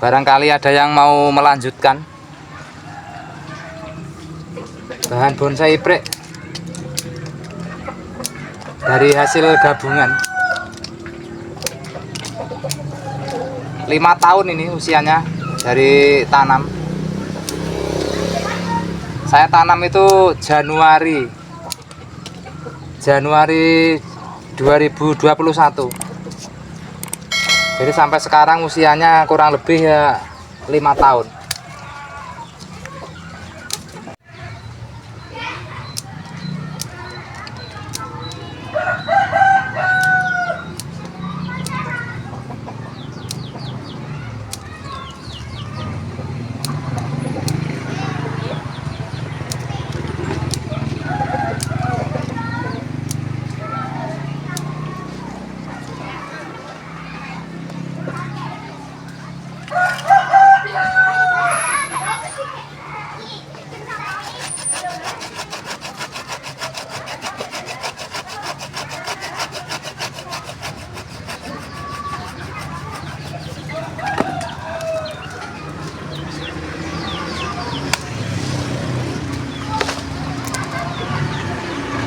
Barangkali ada yang mau melanjutkan. Bahan bonsai prek dari hasil gabungan. 5 tahun ini usianya dari tanam. Saya tanam itu Januari 2021. Jadi sampai sekarang usianya kurang lebih ya 5 tahun.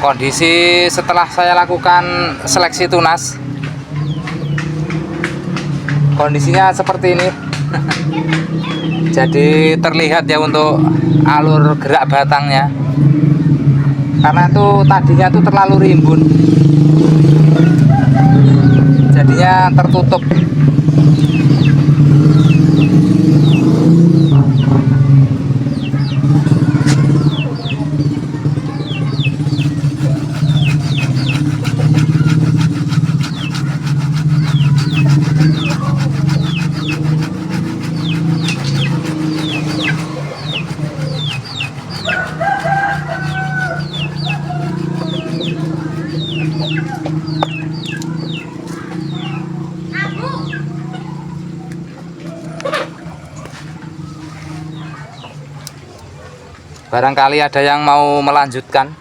Kondisi setelah saya lakukan seleksi tunas, kondisinya seperti ini. Jadi terlihat ya untuk alur gerak batangnya, karena itu tadinya itu terlalu rimbun, jadinya tertutup. Barangkali ada yang mau melanjutkan.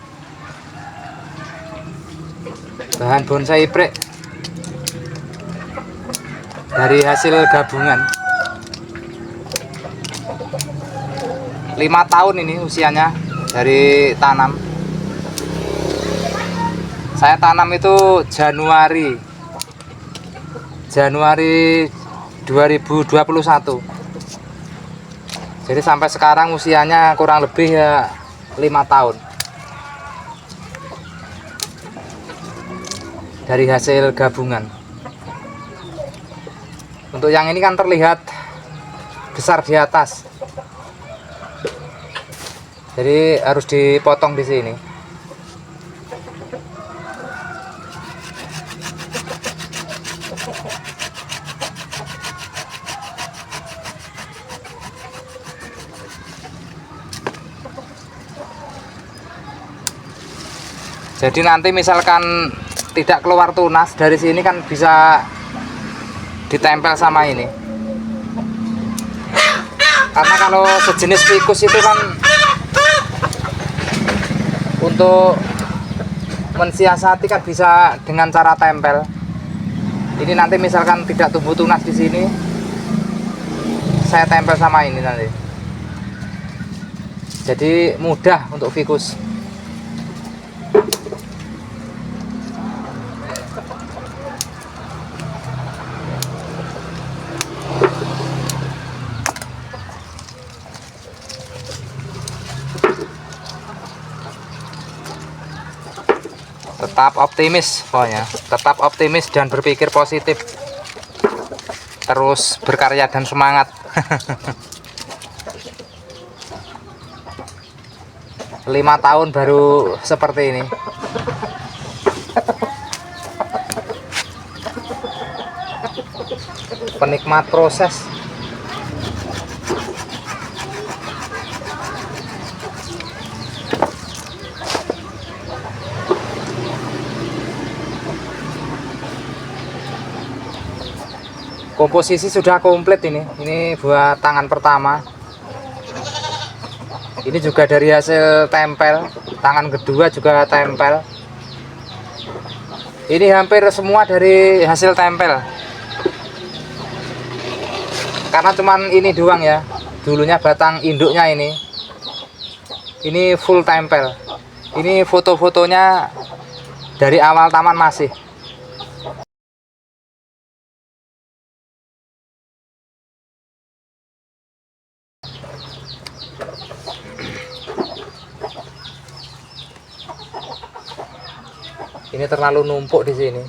Bahan bonsai prek dari hasil gabungan. 5 tahun ini usianya dari tanam. Saya tanam itu Januari 2021. Jadi sampai sekarang usianya kurang lebih ya 5 tahun. Dari hasil gabungan. Untuk yang ini kan terlihat besar di atas. Jadi harus dipotong di sini. Jadi nanti misalkan tidak keluar tunas dari sini kan bisa ditempel sama ini. Karena kalau sejenis fikus itu kan untuk mensiasati kan bisa dengan cara tempel. Ini nanti misalkan tidak tumbuh tunas di sini, saya tempel sama ini nanti. Jadi mudah untuk fikus. Tetap optimis pokoknya, tetap optimis dan berpikir positif, terus berkarya dan semangat. 5 tahun baru seperti ini. Penikmat proses. Komposisi sudah komplit ini. Ini buat tangan pertama. Ini juga dari hasil tempel. Tangan kedua juga tempel. Ini hampir semua dari hasil tempel. karena cuman ini doang ya, dulunya batang induknya ini full tempel. Ini foto-fotonya dari awal taman masih. Ini terlalu numpuk di sini.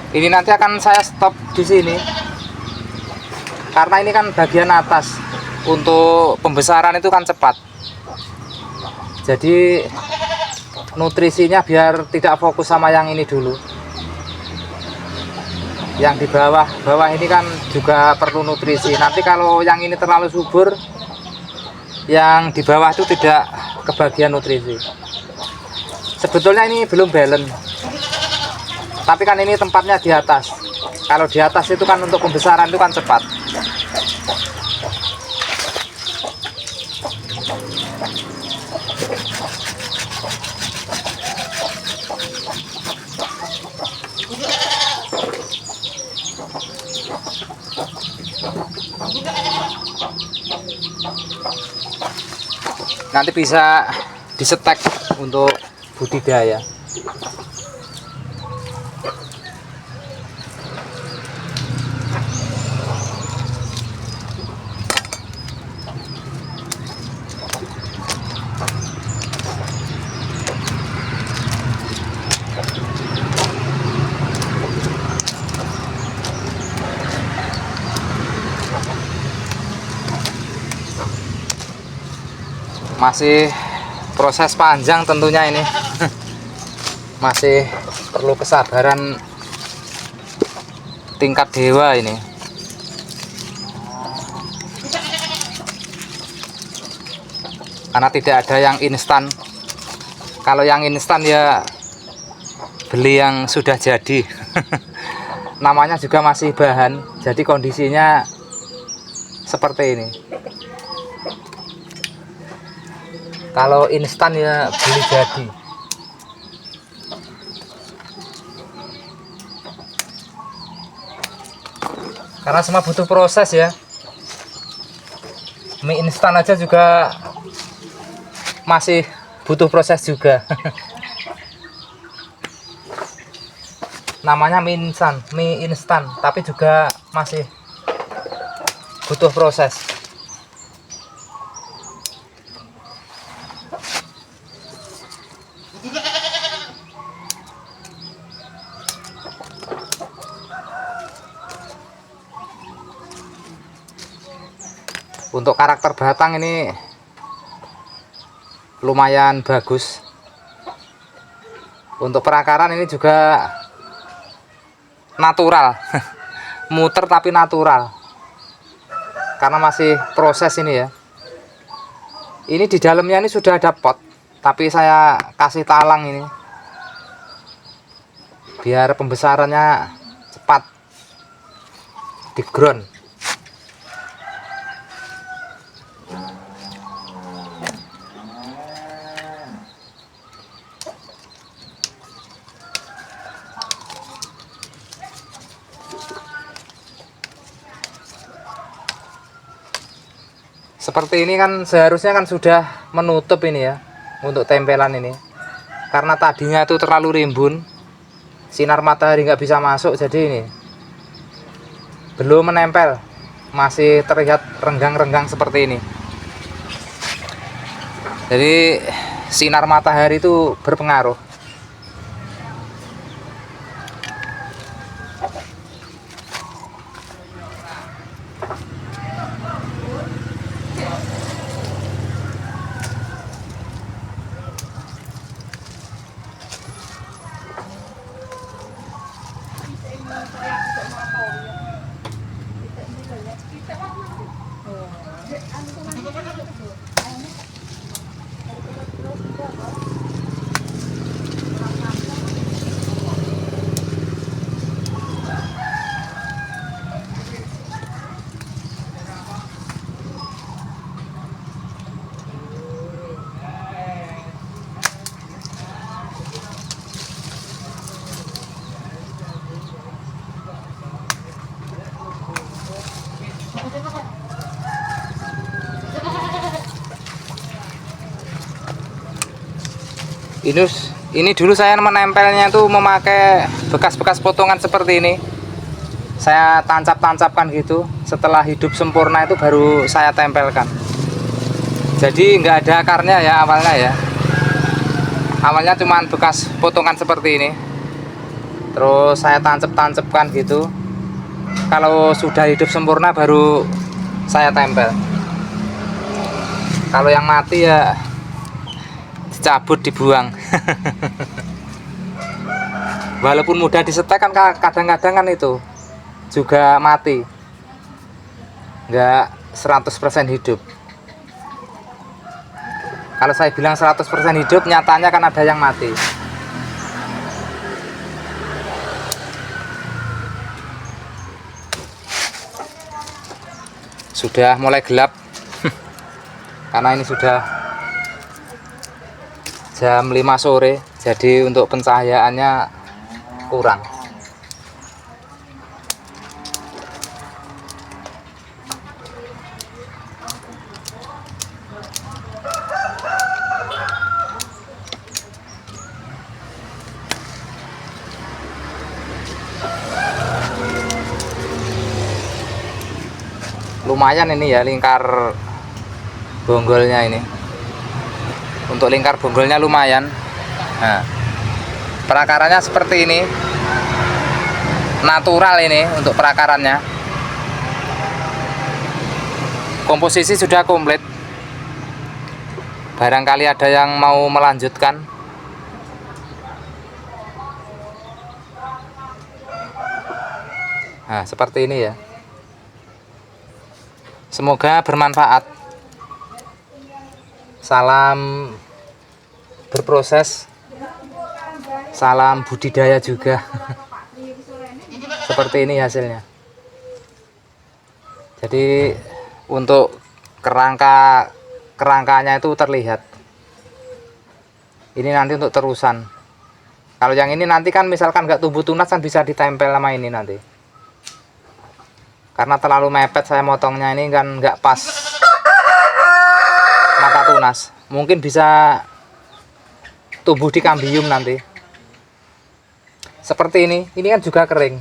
Ini nanti akan saya stop di sini karena ini kan bagian atas. Untuk pembesaran itu kan cepat, jadi nutrisinya biar tidak fokus sama yang ini dulu. Yang di bawah ini kan juga perlu nutrisi. Nanti kalau yang ini terlalu subur, yang di bawah itu tidak kebagian nutrisi. Sebetulnya ini belum balance, tapi kan ini tempatnya di atas. Kalau di atas itu kan untuk pembesaran itu kan cepat. Nanti bisa disetek untuk budidaya. Masih proses panjang tentunya ini. Masih perlu kesabaran tingkat dewa ini. Karena tidak ada yang instan. Kalau yang instan ya beli yang sudah jadi. Namanya juga masih bahan, jadi kondisinya seperti ini. Kalau instan ya beli jadi. Karena semua butuh proses ya. Mie instan aja juga masih butuh proses juga. Namanya mie instan, tapi juga masih butuh proses. Untuk karakter batang ini lumayan bagus. Untuk perakaran ini juga natural. Muter tapi natural. Karena masih proses ini ya. Ini di dalamnya ini sudah ada pot, tapi saya kasih talang ini biar pembesarannya cepat di ground. Seperti ini kan seharusnya kan sudah menutup ini ya untuk tempelan ini, karena tadinya itu terlalu rimbun, sinar matahari nggak bisa masuk, jadi ini belum menempel, masih terlihat renggang-renggang seperti ini. Jadi sinar matahari itu berpengaruh. Ini dulu saya menempelnya itu memakai bekas-bekas potongan seperti ini. Saya tancap-tancapkan gitu. Setelah hidup sempurna itu baru saya tempelkan. Jadi nggak ada akarnya ya awalnya ya. Awalnya cuman bekas potongan seperti ini. Terus saya tancap-tancapkan gitu. Kalau sudah hidup sempurna baru saya tempel. Kalau yang mati ya dicabut, dibuang. Walaupun mudah disetek kan kadang-kadang kan itu juga mati, nggak 100% hidup. Kalau saya bilang 100% hidup, nyatanya kan ada yang mati. Sudah mulai gelap karena ini sudah jam 5 sore, jadi untuk pencahayaannya kurang. Lumayan ini ya lingkar bonggolnya ini. Untuk lingkar bonggolnya lumayan. Nah, perakarannya seperti ini, natural ini untuk perakarannya. Komposisi sudah komplit. Barangkali ada yang mau melanjutkan. Nah, seperti ini ya. Semoga bermanfaat. Salam berproses, salam budidaya juga. Seperti ini hasilnya. Jadi untuk kerangkanya itu terlihat. Ini nanti untuk terusan. Kalau yang ini nanti kan misalkan nggak tumbuh tunas kan bisa ditempel sama ini nanti. Karena terlalu mepet saya motongnya ini kan nggak pas mata tunas. Mungkin bisa tumbuh di kambium nanti. Seperti ini kan juga kering.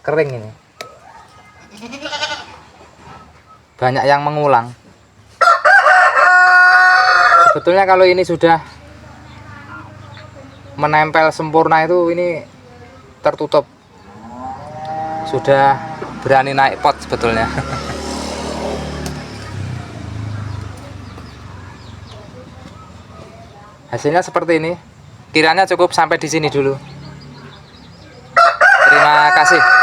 Kering ini. Banyak yang mengulang. Sebetulnya kalau ini sudah menempel sempurna itu ini tertutup. Sudah berani naik pot sebetulnya. Hasilnya seperti ini. Kiranya cukup sampai di sini dulu. Terima kasih.